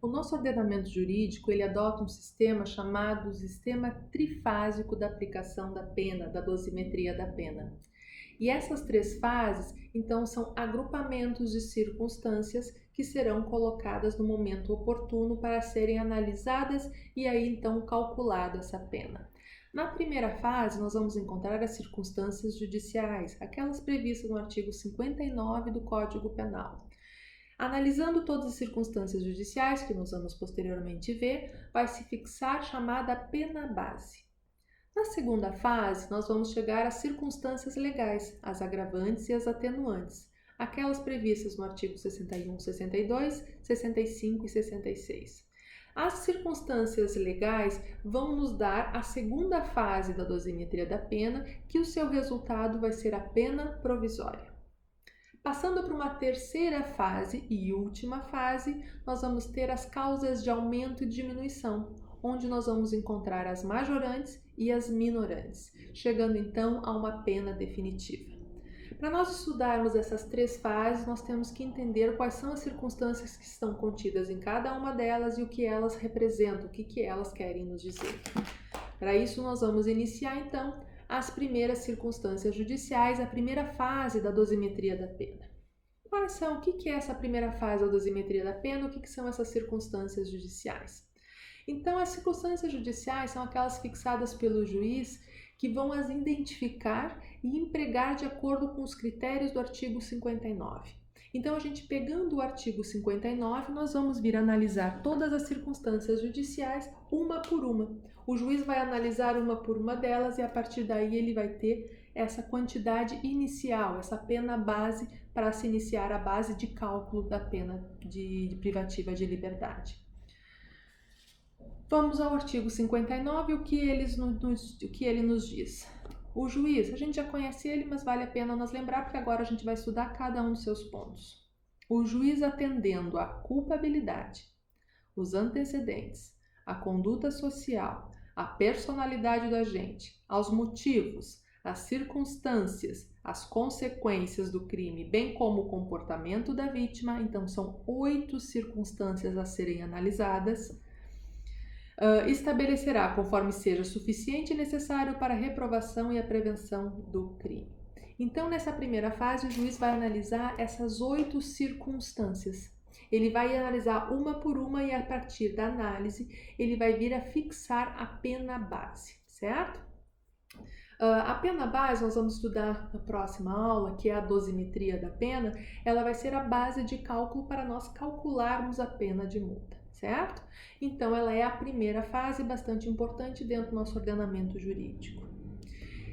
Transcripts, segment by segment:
O nosso ordenamento jurídico, ele adota um sistema chamado sistema trifásico da aplicação da pena, da dosimetria da pena. E essas três fases, então, são agrupamentos de circunstâncias que serão colocadas no momento oportuno para serem analisadas e aí, então, calculada essa pena. Na primeira fase, nós vamos encontrar as circunstâncias judiciais, aquelas previstas no artigo 59 do Código Penal. Analisando todas as circunstâncias judiciais, que nós vamos posteriormente ver, vai se fixar a chamada pena base. Na segunda fase, nós vamos chegar às circunstâncias legais, as agravantes e as atenuantes, aquelas previstas no artigo 61, 62, 65 e 66. As circunstâncias legais vão nos dar a segunda fase da dosimetria da pena, que o seu resultado vai ser a pena provisória. Passando para uma terceira fase e última fase, nós vamos ter as causas de aumento e diminuição, onde nós vamos encontrar as majorantes e as minorantes, chegando então a uma pena definitiva. Para nós estudarmos essas três fases, nós temos que entender quais são as circunstâncias que estão contidas em cada uma delas e o que elas representam, o que elas querem nos dizer. Para isso, nós vamos iniciar então as primeiras circunstâncias judiciais, a primeira fase da dosimetria da pena. Quais são? O que é essa primeira fase da dosimetria da pena? O que são essas circunstâncias judiciais? Então, as circunstâncias judiciais são aquelas fixadas pelo juiz que vão as identificar e empregar de acordo com os critérios do artigo 59. Então, a gente pegando o artigo 59, nós vamos vir analisar todas as circunstâncias judiciais, uma por uma. O juiz vai analisar uma por uma delas e, a partir daí, ele vai ter essa quantidade inicial, essa pena base, para se iniciar a base de cálculo da pena de privativa de liberdade. Vamos ao artigo 59, o que ele nos diz. O juiz, a gente já conhece ele, mas vale a pena nós lembrar, porque agora a gente vai estudar cada um dos seus pontos. O juiz, atendendo à culpabilidade, os antecedentes, a conduta social, a personalidade do agente, aos motivos, as circunstâncias, as consequências do crime, bem como o comportamento da vítima, então são 8 circunstâncias a serem analisadas, estabelecerá conforme seja suficiente e necessário para a reprovação e a prevenção do crime. Então, nessa primeira fase, o juiz vai analisar essas 8 circunstâncias. Ele vai analisar uma por uma e, a partir da análise, ele vai vir a fixar a pena base, certo? A pena base, nós vamos estudar na próxima aula, que é a dosimetria da pena, ela vai ser a base de cálculo para nós calcularmos a pena de multa, certo? Então, ela é a primeira fase, bastante importante dentro do nosso ordenamento jurídico.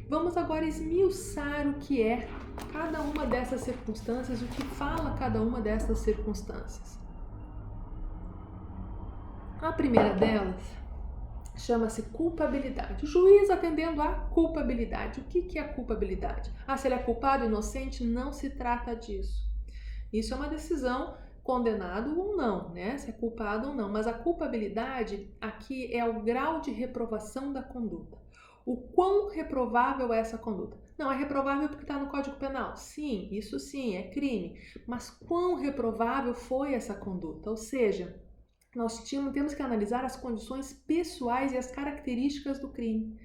Vamos agora esmiuçar o que é cada uma dessas circunstâncias, o que fala cada uma dessas circunstâncias. A primeira delas chama-se culpabilidade. O juiz atendendo à culpabilidade. O que é a culpabilidade? Se ele é culpado ou inocente, não se trata disso. Isso é uma decisão, condenado ou não, né? Se é culpado ou não. Mas a culpabilidade aqui é o grau de reprovação da conduta. O quão reprovável é essa conduta? Não, é reprovável porque está no Código Penal. Sim, isso sim, é crime. Mas quão reprovável foi essa conduta? Ou seja, nós temos que analisar as condições pessoais e as características do crime.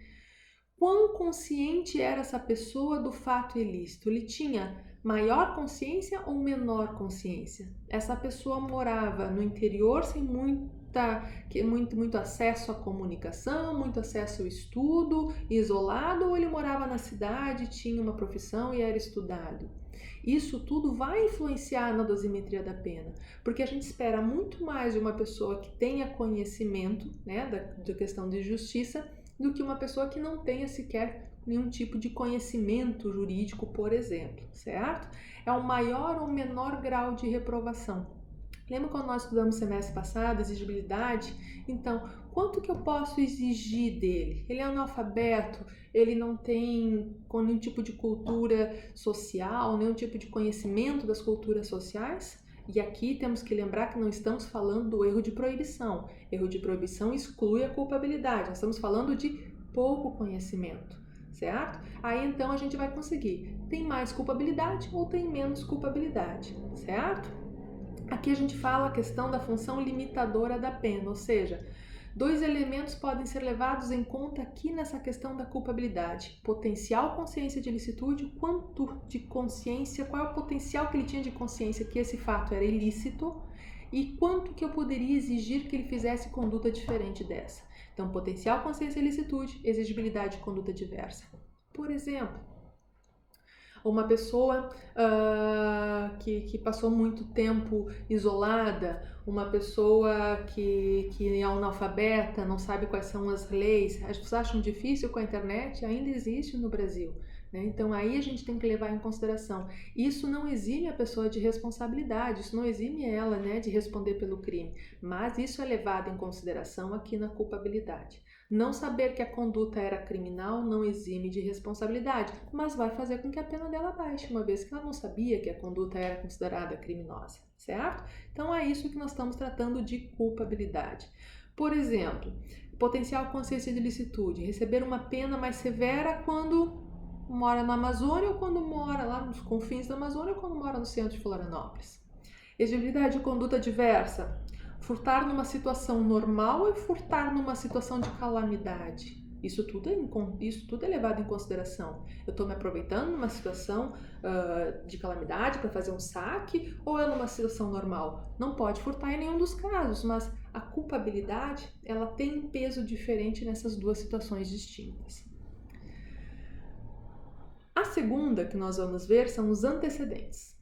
Quão consciente era essa pessoa do fato ilícito? Ele tinha maior consciência ou menor consciência? Essa pessoa morava no interior sem muito acesso à comunicação, muito acesso ao estudo, isolado, ou ele morava na cidade, tinha uma profissão e era estudado? Isso tudo vai influenciar na dosimetria da pena, porque a gente espera muito mais de uma pessoa que tenha conhecimento, né, da questão de justiça, do que uma pessoa que não tenha sequer nenhum tipo de conhecimento jurídico, por exemplo, certo? É o maior ou menor grau de reprovação. Lembra quando nós estudamos semestre passado, exigibilidade? Então, quanto que eu posso exigir dele? Ele é analfabeto, ele não tem nenhum tipo de cultura social, nenhum tipo de conhecimento das culturas sociais? E aqui temos que lembrar que não estamos falando do erro de proibição. Erro de proibição exclui a culpabilidade. Nós estamos falando de pouco conhecimento, certo? Aí então a gente vai conseguir. Tem mais culpabilidade ou tem menos culpabilidade, certo? Aqui a gente fala a questão da função limitadora da pena, ou seja, dois elementos podem ser levados em conta aqui nessa questão da culpabilidade. Potencial consciência de ilicitude, quanto de consciência, qual é o potencial que ele tinha de consciência que esse fato era ilícito e quanto que eu poderia exigir que ele fizesse conduta diferente dessa. Então, potencial consciência de ilicitude, exigibilidade de conduta diversa. Por exemplo, uma pessoa que passou muito tempo isolada, uma pessoa que é analfabeta, não sabe quais são as leis, as pessoas acham difícil com a internet, ainda existe no Brasil. Né? Então aí a gente tem que levar em consideração. Isso não exime a pessoa de responsabilidade, isso não exime ela, né, de responder pelo crime, mas isso é levado em consideração aqui na culpabilidade. Não saber que a conduta era criminal não exime de responsabilidade, mas vai fazer com que a pena dela baixe, uma vez que ela não sabia que a conduta era considerada criminosa, certo? Então é isso que nós estamos tratando de culpabilidade. Por exemplo, potencial consciência de ilicitude, receber uma pena mais severa quando mora na Amazônia ou quando mora lá nos confins da Amazônia ou quando mora no centro de Florianópolis. Exigibilidade de conduta diversa, furtar numa situação normal e furtar numa situação de calamidade. Isso tudo é levado em consideração. Eu estou me aproveitando numa situação de calamidade para fazer um saque ou é numa situação normal? Não pode furtar em nenhum dos casos, mas a culpabilidade ela tem um peso diferente nessas duas situações distintas. A segunda que nós vamos ver são os antecedentes.